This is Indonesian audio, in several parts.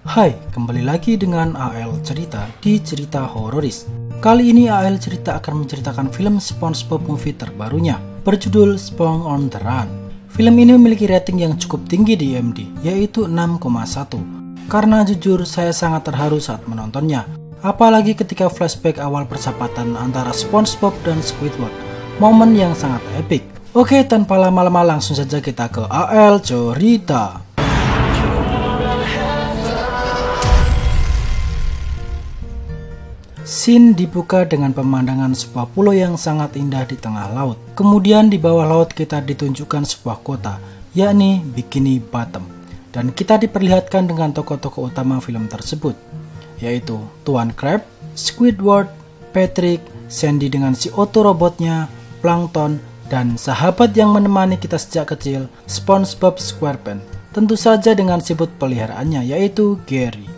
Hai, kembali lagi dengan AL Cerita di Cerita Hororis. Kali ini AL Cerita akan menceritakan film SpongeBob movie terbarunya, berjudul Spong on the Run. Film ini memiliki rating yang cukup tinggi di IMDb, yaitu 6,1. Karena jujur saya sangat terharu saat menontonnya, apalagi ketika flashback awal persahabatan antara SpongeBob dan Squidward, momen yang sangat epic. Oke, tanpa lama-lama langsung saja kita ke AL Cerita. Scene dibuka dengan pemandangan sebuah pulau yang sangat indah di tengah laut. Kemudian di bawah laut kita ditunjukkan sebuah kota, yakni Bikini Bottom. Dan kita diperlihatkan dengan tokoh-tokoh utama film tersebut, yaitu Tuan Crab, Squidward, Patrick, Sandy dengan si Otto robotnya, Plankton, dan sahabat yang menemani kita sejak kecil, SpongeBob SquarePants. Tentu saja dengan siput peliharaannya, yaitu Gary.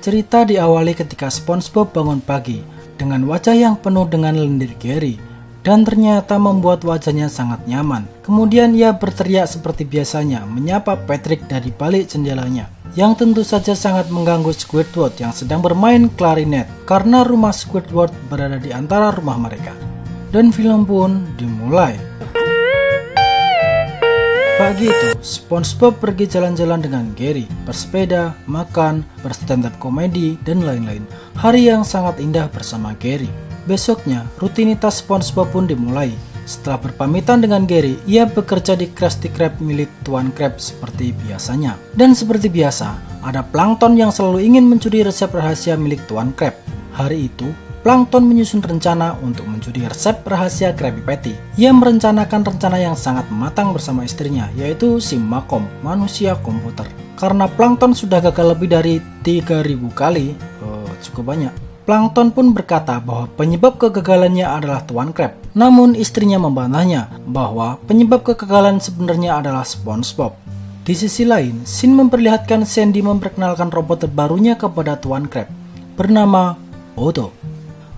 Cerita diawali ketika SpongeBob bangun pagi dengan wajah yang penuh dengan lendir Gary dan ternyata membuat wajahnya sangat nyaman. Kemudian ia berteriak seperti biasanya menyapa Patrick dari balik jendelanya, yang tentu saja sangat mengganggu Squidward yang sedang bermain klarinet karena rumah Squidward berada di antara rumah mereka. Dan film pun dimulai. Pagi itu, SpongeBob pergi jalan-jalan dengan Gary, bersepeda, makan, berstand up komedi, dan lain-lain. Hari yang sangat indah bersama Gary. Besoknya, rutinitas SpongeBob pun dimulai. Setelah berpamitan dengan Gary, ia bekerja di Krusty Krab milik Tuan Crab seperti biasanya. Dan seperti biasa, ada Plankton yang selalu ingin mencuri resep rahasia milik Tuan Crab. Hari itu, Plankton menyusun rencana untuk mencuri resep rahasia Krabby Patty. Ia merencanakan rencana yang sangat matang bersama istrinya, yaitu si Malcolm, manusia komputer. Karena Plankton sudah gagal lebih dari 3000 kali, cukup banyak. Plankton pun berkata bahwa penyebab kegagalannya adalah Tuan Crab. Namun istrinya membantahnya bahwa penyebab kegagalan sebenarnya adalah SpongeBob. Di sisi lain, scene memperlihatkan Sandy memperkenalkan robot terbarunya kepada Tuan Crab, bernama Otto.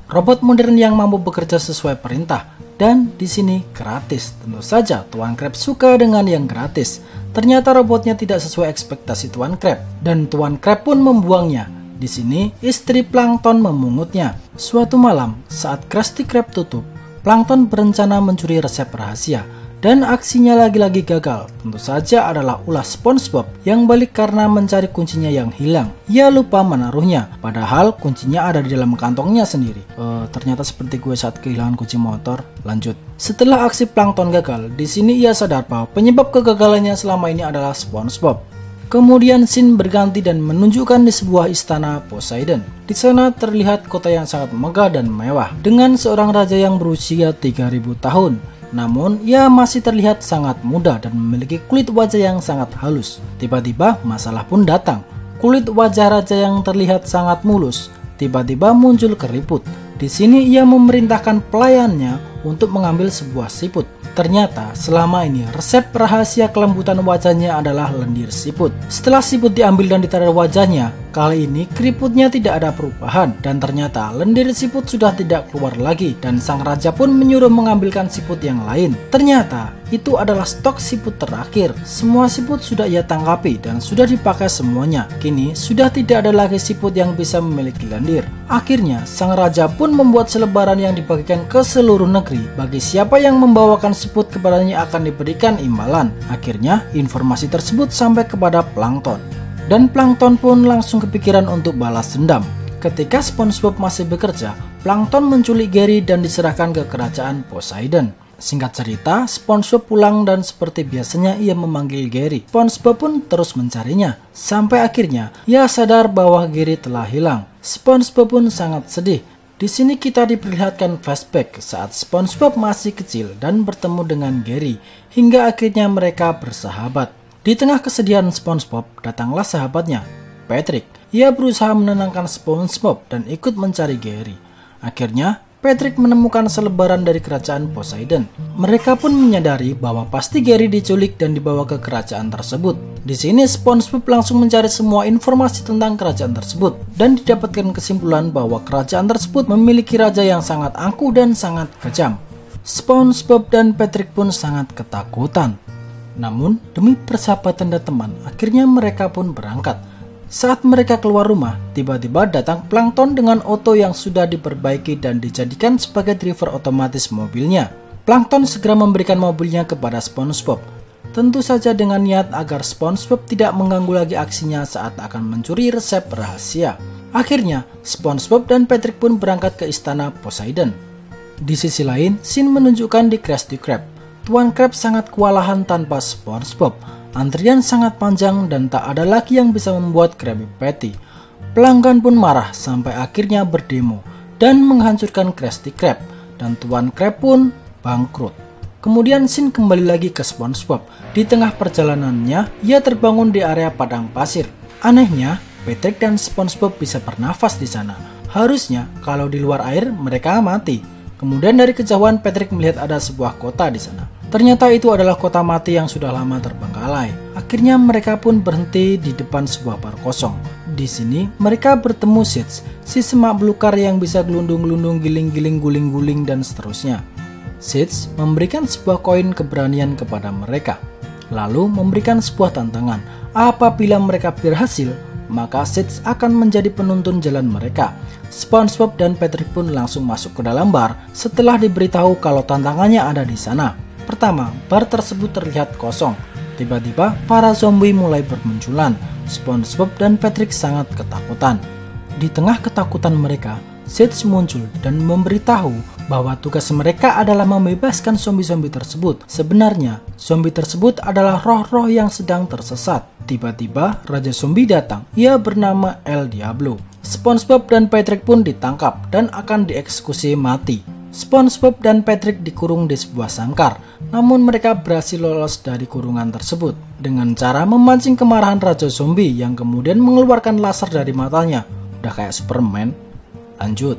Robot modern yang mampu bekerja sesuai perintah, dan di sini gratis. Tentu saja Tuan Crab suka dengan yang gratis. Ternyata robotnya tidak sesuai ekspektasi Tuan Crab, dan Tuan Crab pun membuangnya. Di sini istri Plankton memungutnya. Suatu malam, saat Krusty Krab tutup, Plankton berencana mencuri resep rahasia, dan aksinya lagi-lagi gagal. Tentu saja adalah ulah SpongeBob yang balik karena mencari kuncinya yang hilang. Ia lupa menaruhnya, padahal kuncinya ada di dalam kantongnya sendiri. Ternyata seperti gue saat kehilangan kunci motor. Lanjut. Setelah aksi Plankton gagal, di sini ia sadar bahwa penyebab kegagalannya selama ini adalah SpongeBob. Kemudian scene berganti dan menunjukkan di sebuah istana Poseidon. Di sana terlihat kota yang sangat megah dan mewah dengan seorang raja yang berusia 3000 tahun. Namun, ia masih terlihat sangat muda dan memiliki kulit wajah yang sangat halus. Tiba-tiba, masalah pun datang. Kulit wajah raja yang terlihat sangat mulus, tiba-tiba muncul keriput. Di sini ia memerintahkan pelayannya untuk mengambil sebuah siput. Ternyata selama ini resep rahasia kelembutan wajahnya adalah lendir siput. Setelah siput diambil dan ditaruh wajahnya, kali ini keriputnya tidak ada perubahan dan ternyata lendir siput sudah tidak keluar lagi dan sang raja pun menyuruh mengambilkan siput yang lain. Ternyata itu adalah stok siput terakhir. Semua siput sudah ia tangkapi dan sudah dipakai semuanya. Kini sudah tidak ada lagi siput yang bisa memiliki lendir. Akhirnya sang raja pun membuat selebaran yang dibagikan ke seluruh negeri. Bagi siapa yang membawakan siput kepadanya akan diberikan imbalan. Akhirnya informasi tersebut sampai kepada Plankton. Dan Plankton pun langsung kepikiran untuk balas dendam. Ketika SpongeBob masih bekerja, Plankton menculik Gary dan diserahkan ke kerajaan Poseidon. Singkat cerita, SpongeBob pulang dan seperti biasanya ia memanggil Gary. SpongeBob pun terus mencarinya. Sampai akhirnya ia sadar bahwa Gary telah hilang. SpongeBob pun sangat sedih. Di sini kita diperlihatkan flashback saat SpongeBob masih kecil dan bertemu dengan Gary hingga akhirnya mereka bersahabat. Di tengah kesedihan SpongeBob, datanglah sahabatnya, Patrick. Ia berusaha menenangkan SpongeBob dan ikut mencari Gary. Akhirnya, Patrick menemukan selebaran dari kerajaan Poseidon. Mereka pun menyadari bahwa pasti Gary diculik dan dibawa ke kerajaan tersebut. Di sini SpongeBob langsung mencari semua informasi tentang kerajaan tersebut dan didapatkan kesimpulan bahwa kerajaan tersebut memiliki raja yang sangat angkuh dan sangat kejam. SpongeBob dan Patrick pun sangat ketakutan. Namun demi persahabatan dan teman, akhirnya mereka pun berangkat. Saat mereka keluar rumah, tiba-tiba datang Plankton dengan oto yang sudah diperbaiki dan dijadikan sebagai driver otomatis mobilnya. Plankton segera memberikan mobilnya kepada SpongeBob. Tentu saja dengan niat agar SpongeBob tidak mengganggu lagi aksinya saat akan mencuri resep rahasia. Akhirnya, SpongeBob dan Patrick pun berangkat ke istana Poseidon. Di sisi lain, scene menunjukkan di Krusty Krab. Tuan Krab sangat kewalahan tanpa SpongeBob. Antrian sangat panjang dan tak ada lagi yang bisa membuat Krabby Patty. Pelanggan pun marah sampai akhirnya berdemo dan menghancurkan Krusty Krab. Dan Tuan Krab pun bangkrut. Kemudian scene kembali lagi ke SpongeBob. Di tengah perjalanannya, ia terbangun di area padang pasir. Anehnya, Patrick dan SpongeBob bisa bernafas di sana. Harusnya kalau di luar air mereka mati. Kemudian dari kejauhan Patrick melihat ada sebuah kota di sana. Ternyata itu adalah kota mati yang sudah lama terbengkalai. Akhirnya mereka pun berhenti di depan sebuah bar kosong. Di sini mereka bertemu Sid, si semak belukar yang bisa gelundung-gelundung, giling-giling, guling-guling dan seterusnya. Sid memberikan sebuah koin keberanian kepada mereka, lalu memberikan sebuah tantangan. Apabila mereka berhasil, maka Sid akan menjadi penuntun jalan mereka. SpongeBob dan Patrick pun langsung masuk ke dalam bar setelah diberitahu kalau tantangannya ada di sana. Pertama, bar tersebut terlihat kosong. Tiba-tiba para zombie mulai bermunculan. SpongeBob dan Patrick sangat ketakutan. Di tengah ketakutan mereka, Sid muncul dan memberitahu bahwa tugas mereka adalah membebaskan zombie-zombie tersebut. Sebenarnya, zombie tersebut adalah roh-roh yang sedang tersesat. Tiba-tiba, Raja Zombie datang. Ia bernama El Diablo. SpongeBob dan Patrick pun ditangkap dan akan dieksekusi mati. SpongeBob dan Patrick dikurung di sebuah sangkar, namun mereka berhasil lolos dari kurungan tersebut dengan cara memancing kemarahan Raja Zombie yang kemudian mengeluarkan laser dari matanya. Udah kayak Superman. Lanjut.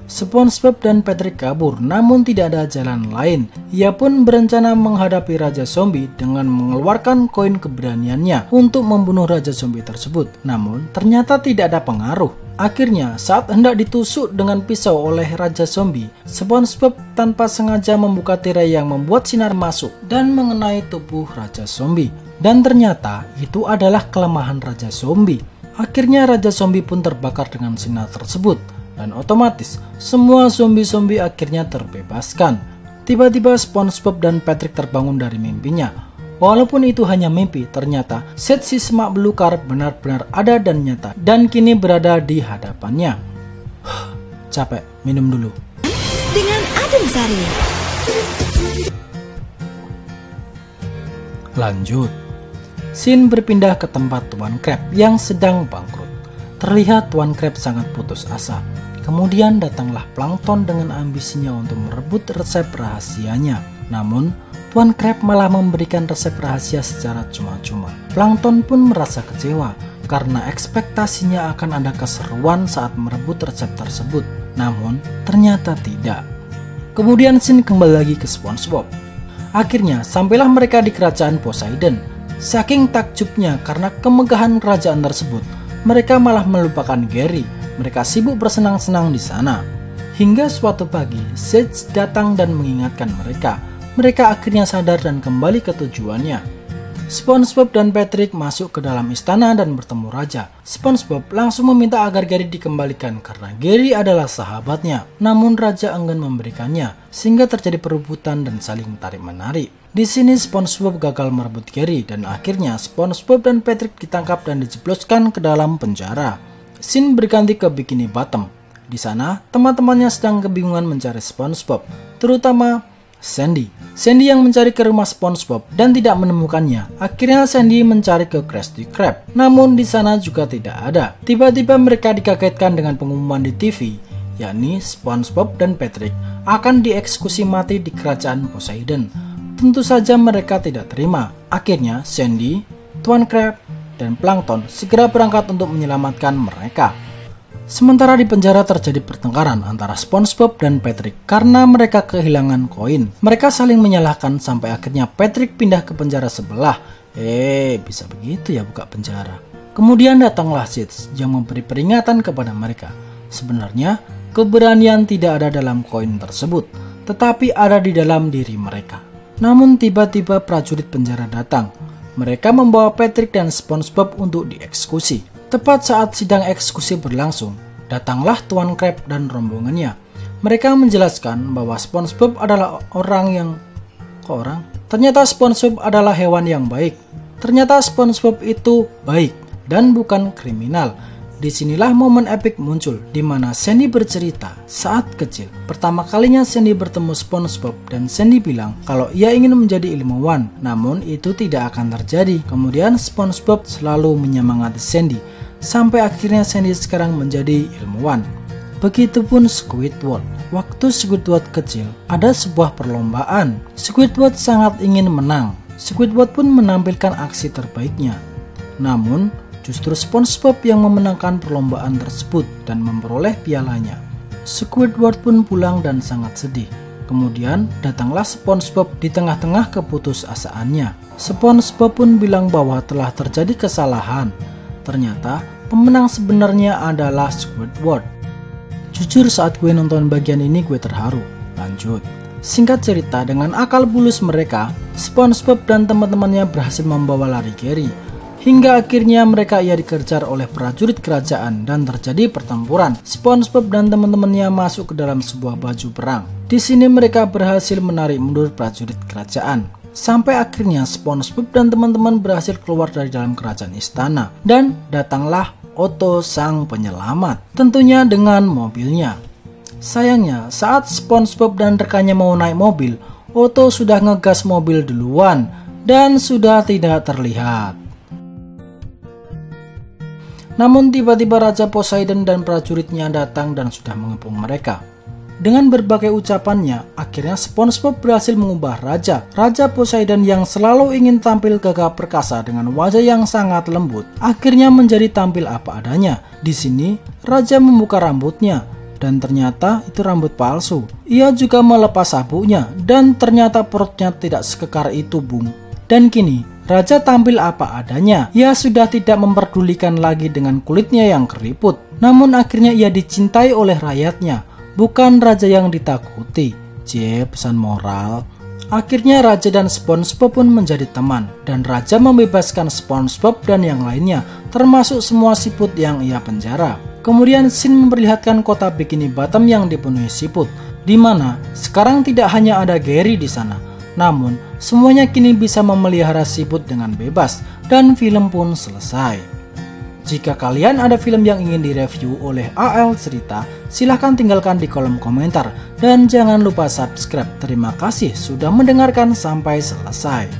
SpongeBob dan Patrick kabur, namun tidak ada jalan lain. Ia pun berencana menghadapi Raja Zombie dengan mengeluarkan koin keberaniannya untuk membunuh Raja Zombie tersebut. Namun, ternyata tidak ada pengaruh. Akhirnya, saat hendak ditusuk dengan pisau oleh Raja Zombie, SpongeBob tanpa sengaja membuka tirai yang membuat sinar masuk dan mengenai tubuh Raja Zombie. Dan ternyata, itu adalah kelemahan Raja Zombie. Akhirnya, Raja Zombie pun terbakar dengan sinar tersebut. Dan otomatis, semua zombie-zombie akhirnya terbebaskan. Tiba-tiba SpongeBob dan Patrick terbangun dari mimpinya. Walaupun itu hanya mimpi, ternyata Sid si semak belukar benar-benar ada dan nyata. Dan kini berada di hadapannya. Capek, minum dulu. Dengan Adem Sari. Lanjut. Scene berpindah ke tempat Tuan Krab yang sedang bangkrut. Terlihat Tuan Krab sangat putus asa. Kemudian datanglah Plankton dengan ambisinya untuk merebut resep rahasianya. Namun, Tuan Krab malah memberikan resep rahasia secara cuma-cuma. Plankton pun merasa kecewa karena ekspektasinya akan ada keseruan saat merebut resep tersebut. Namun, ternyata tidak. Kemudian scene kembali lagi ke SpongeBob. Akhirnya, sampailah mereka di kerajaan Poseidon. Saking takjubnya karena kemegahan kerajaan tersebut, mereka malah melupakan Gary. Mereka sibuk bersenang-senang di sana. Hingga suatu pagi, Sid datang dan mengingatkan mereka. Mereka akhirnya sadar dan kembali ke tujuannya. SpongeBob dan Patrick masuk ke dalam istana dan bertemu raja. SpongeBob langsung meminta agar Gary dikembalikan karena Gary adalah sahabatnya. Namun raja enggan memberikannya, sehingga terjadi perebutan dan saling tarik-menarik. Di sini SpongeBob gagal merebut Gary dan akhirnya SpongeBob dan Patrick ditangkap dan dijebloskan ke dalam penjara. Scene berganti ke Bikini Bottom. Di sana, teman-temannya sedang kebingungan mencari SpongeBob, terutama Sandy. Sandy yang mencari ke rumah SpongeBob dan tidak menemukannya. Akhirnya Sandy mencari ke Krusty Krab, namun di sana juga tidak ada. Tiba-tiba mereka dikagetkan dengan pengumuman di TV, yakni SpongeBob dan Patrick akan dieksekusi mati di kerajaan Poseidon. Tentu saja mereka tidak terima. Akhirnya Sandy, Tuan Krab, dan Plankton segera berangkat untuk menyelamatkan mereka. Sementara di penjara terjadi pertengkaran antara SpongeBob dan Patrick karena mereka kehilangan koin. Mereka saling menyalahkan sampai akhirnya Patrick pindah ke penjara sebelah. Bisa begitu ya buka penjara. Kemudian datanglah Sid yang memberi peringatan kepada mereka. Sebenarnya keberanian tidak ada dalam koin tersebut, tetapi ada di dalam diri mereka. Namun tiba-tiba prajurit penjara datang. Mereka membawa Patrick dan SpongeBob untuk dieksekusi. Tepat saat sidang eksekusi berlangsung, datanglah Tuan Krab dan rombongannya. Mereka menjelaskan bahwa SpongeBob adalah Ternyata SpongeBob adalah hewan yang baik. Ternyata SpongeBob itu baik dan bukan kriminal. Disinilah momen epik muncul, di mana Sandy bercerita saat kecil. Pertama kalinya Sandy bertemu SpongeBob dan Sandy bilang kalau ia ingin menjadi ilmuwan, namun itu tidak akan terjadi. Kemudian SpongeBob selalu menyemangati Sandy, sampai akhirnya Sandy sekarang menjadi ilmuwan. Begitupun Squidward. Waktu Squidward kecil, ada sebuah perlombaan. Squidward sangat ingin menang. Squidward pun menampilkan aksi terbaiknya. Namun, justru SpongeBob yang memenangkan perlombaan tersebut dan memperoleh pialanya. Squidward pun pulang dan sangat sedih. Kemudian datanglah SpongeBob di tengah-tengah keputusasaannya. SpongeBob pun bilang bahwa telah terjadi kesalahan. Ternyata pemenang sebenarnya adalah Squidward. Jujur saat gue nonton bagian ini gue terharu. Lanjut. Singkat cerita, dengan akal bulus mereka, SpongeBob dan teman-temannya berhasil membawa lari Gary. Hingga akhirnya mereka dikejar oleh prajurit kerajaan dan terjadi pertempuran. SpongeBob dan teman-temannya masuk ke dalam sebuah baju perang. Di sini mereka berhasil menarik mundur prajurit kerajaan. Sampai akhirnya SpongeBob dan teman-teman berhasil keluar dari dalam kerajaan istana. Dan datanglah Otto sang penyelamat, tentunya dengan mobilnya. Sayangnya, saat SpongeBob dan rekannya mau naik mobil, Otto sudah ngegas mobil duluan dan sudah tidak terlihat. Namun tiba-tiba Raja Poseidon dan prajuritnya datang dan sudah mengepung mereka. Dengan berbagai ucapannya, akhirnya SpongeBob berhasil mengubah Raja Poseidon yang selalu ingin tampil gagah perkasa dengan wajah yang sangat lembut, akhirnya menjadi tampil apa adanya. Di sini, Raja membuka rambutnya, dan ternyata itu rambut palsu. Ia juga melepas sabuknya, dan ternyata perutnya tidak sekekar itu, Bung. Dan kini, Raja tampil apa adanya. Ia sudah tidak memperdulikan lagi dengan kulitnya yang keriput. Namun akhirnya ia dicintai oleh rakyatnya. Bukan raja yang ditakuti. Pesan moral. Akhirnya Raja dan SpongeBob pun menjadi teman. Dan Raja membebaskan SpongeBob dan yang lainnya, termasuk semua siput yang ia penjara. Kemudian scene memperlihatkan kota Bikini Bottom yang dipenuhi siput, di mana sekarang tidak hanya ada Gary di sana, namun semuanya kini bisa memelihara siput dengan bebas, dan film pun selesai. Jika kalian ada film yang ingin direview oleh AL Cerita, silahkan tinggalkan di kolom komentar, dan jangan lupa subscribe. Terima kasih sudah mendengarkan sampai selesai.